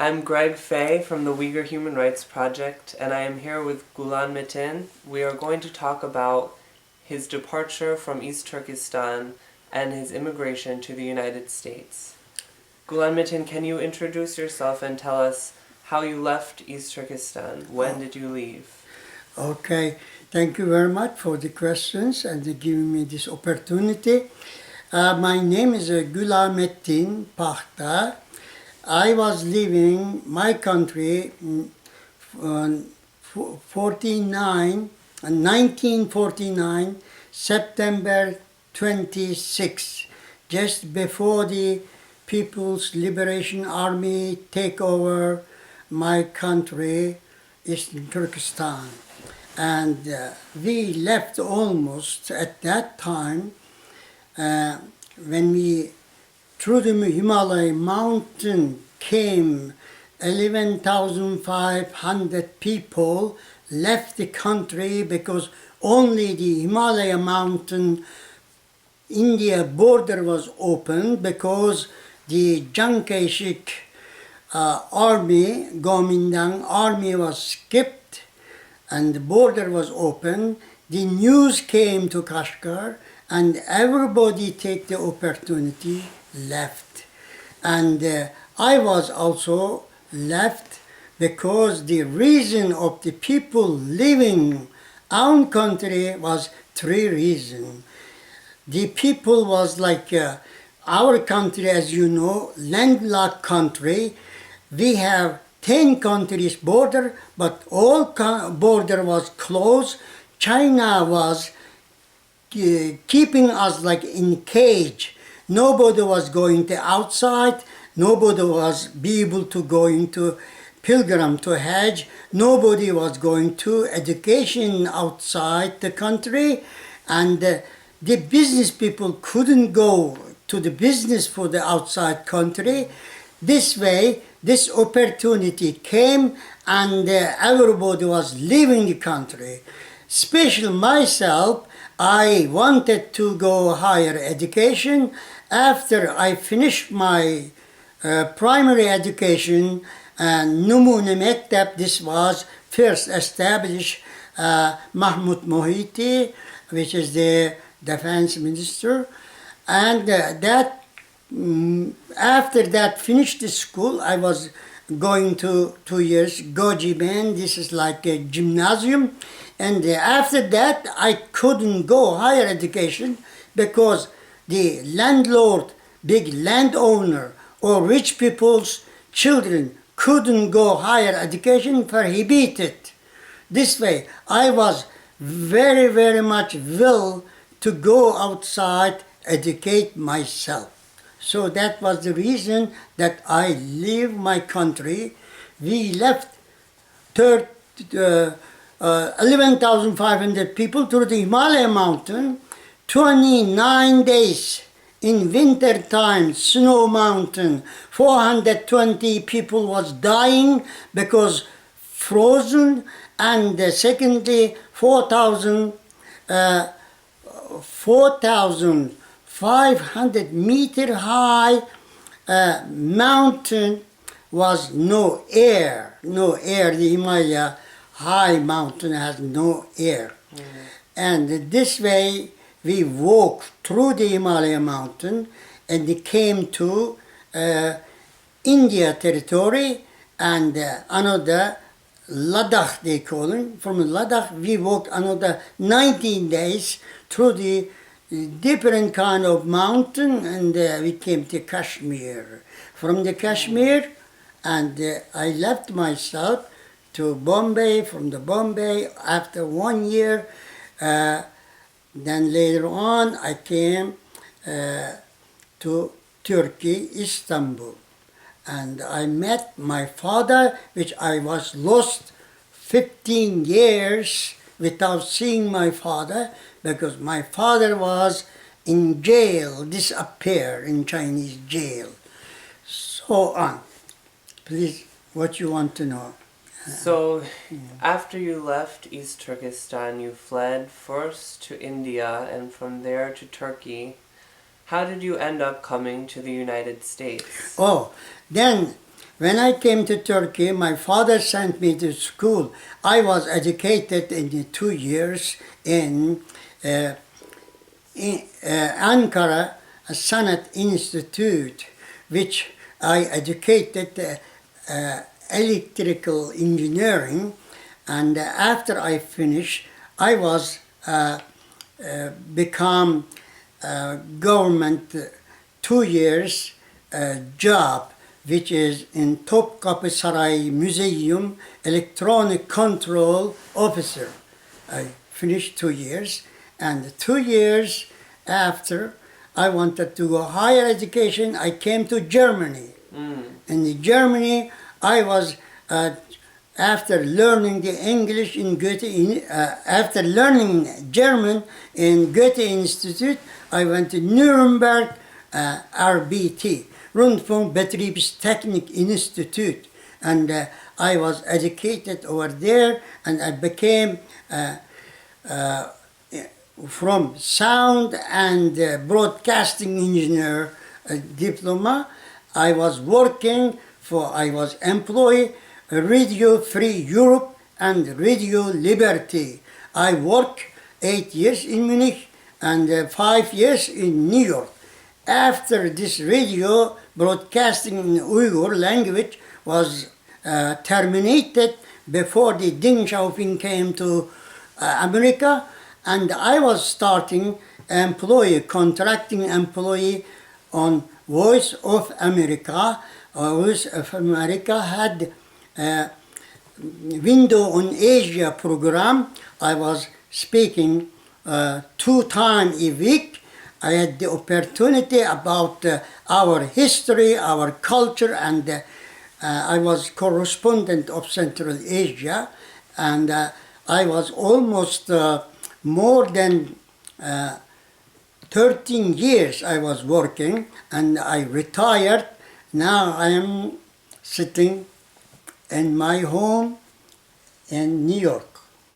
I'm Greg Fay from the Uyghur Human Rights Project, and I am here with Gulamettin. We are going to talk about his departure from East Turkestan and his immigration to the United States. Gulamettin, can you introduce yourself and tell us how you left East Turkestan? When did you leave? Okay, thank you very much for the questions and giving me this opportunity. My name is Gulamettin Pahta. I was leaving my country in 1949, September 26, just before the People's Liberation Army take over my country, Eastern Turkestan. And we left almost at that time when we through the Himalaya mountain came 11,500 people left the country because only the Himalaya mountain India border was open because the Jankeshik army, Gomindang army was skipped and the border was open. The news came to Kashgar and everybody take the opportunity left. And I was also left because the reason of the people leaving our country was three reasons. The people was like our country, as you know, landlocked country. We have 10 countries border, but all border was closed. China was keeping us like in cage. Nobody was going to outside. Nobody was be able to go into pilgrim to Hajj. Nobody was going to education outside the country. And the business people couldn't go to the business for the outside country. This way, this opportunity came and everybody was leaving the country. Especially myself, I wanted to go higher education. After I finished my primary education, Numune Mektep, this was first established Mahmud Mohiti, which is the defense minister. And after that finished the school, I was going to 2 years, Gojiben, this is like a gymnasium. And after that, I couldn't go higher education because the landlord, big landowner, or rich people's children couldn't go higher education, prohibited. This way, I was very, very much will to go outside, educate myself. So that was the reason that I leave my country. We left 11,500 people through the Himalaya mountain, 29 days in winter time, snow mountain, 420 people was dying because frozen, and secondly, 4,500 meter high mountain was no air, the Himalaya high mountain has no air. And this way, we walked through the Himalaya mountain and we came to India territory and another Ladakh they call it. From Ladakh we walked another 19 days through the different kind of mountain and we came to Kashmir. From the Kashmir and I left myself to Bombay, from the Bombay after 1 year. Then later on, I came to Turkey, Istanbul. And I met my father, which I was lost 15 years without seeing my father, because my father was in jail, disappeared in Chinese jail. So on. Please, what you want to know? So, after you left East Turkestan, you fled first to India and from there to Turkey. How did you end up coming to the United States? Oh, then When I came to Turkey, my father sent me to school. I was educated in the 2 years in Ankara Sanat Institute, which I educated electrical engineering, and after I finished, I was become government 2 years job, which is in Topkapı Saray Museum, electronic control officer. I finished 2 years, and 2 years after I wanted to go higher education, I came to Germany. In Germany, I was after learning the English in Goethe, after learning German in Goethe Institute, I went to Nuremberg, RBT, Rundfunkbetriebstechnik Institute, and I was educated over there, and I became from sound and broadcasting engineer diploma. I was working I was employee Radio Free Europe and Radio Liberty. I worked 8 years in Munich and 5 years in New York. After this radio broadcasting in Uyghur language was terminated before the Deng Xiaoping came to America, and I was starting contracting employee on Voice of America. Voice of America had Window on Asia program. I was speaking 2 times a week. I had the opportunity about our history, our culture, and I was correspondent of Central Asia, and I was almost more than 13 years I was working, and I retired. Now I am sitting in my home in New York.